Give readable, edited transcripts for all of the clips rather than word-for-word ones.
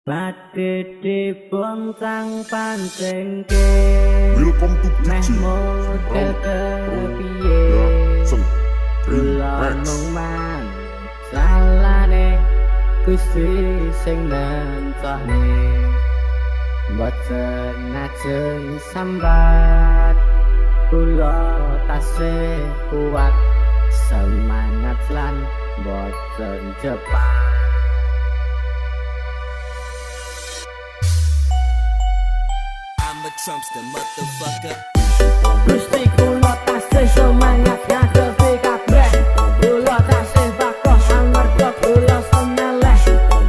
Badhe dibuang sang pancengke Welcome to meh DJ model kepiye Jackson kula Remix. mung man salane Gusti sing nentokne boten ajeng sambat kula tasih kuat semangat lan boten cepat. I'm a Trumpster motherfucker. Gusti kula tasih semangat ngadepi kabeh kula tasih bakoh amarga kula semeleh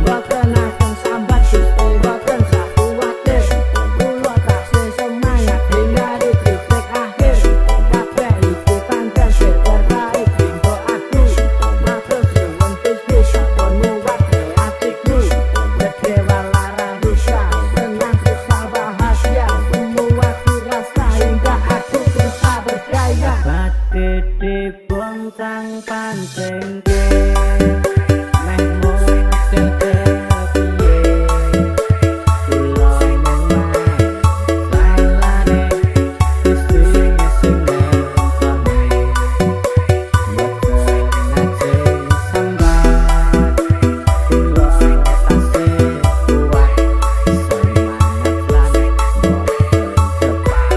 boten akan sambat Gusti boten sakuwatir kula tasih semangat hingga di titik akhir kabeh iki tanggal seterai dinggo aku matur suwun Gusti sampun muwati atiku gede walara rusa senang susah bahagia semua ku rasa hingga aku bisa berdaya badhe dibuang sang pancengke meh model kepiye kula memang salane Gusti sing nentokne boten ajeng sambat kula tasih kuat semangat lan boten cepat.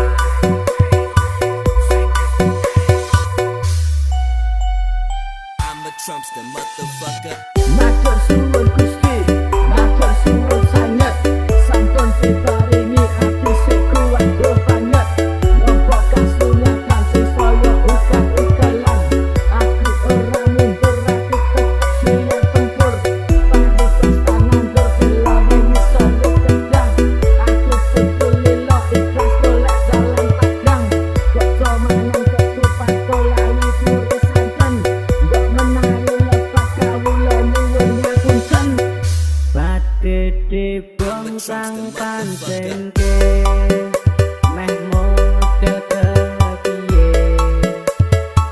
I'm a Trumpster motherfucker. Matur suwun Gusti, matur suwun sanget, sampun diparingi ati sing kuat do banget. Nopo kasunatan sing saya ugal-ugalan, aku ora mundur aku tetep siap tempur. Pangrikas tangan bergelare ngisor gedang, aku kudu lilo ikhlas golek dalan padang. Kok manang ketupat tolawi dure santen, mbok menawi lepas kawula nyuwun ngapunten. Badhe dibuang sang pancengke meh model kepiye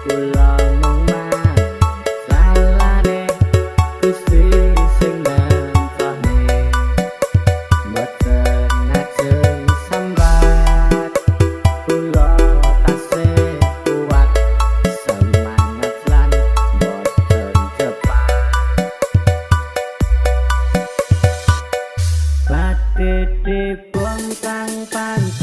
kula mung man salane Gusti sing nentokne boten ajeng sambat kula tasih kuat semangat lan boten cepat. Badhe dibuang sang pancengke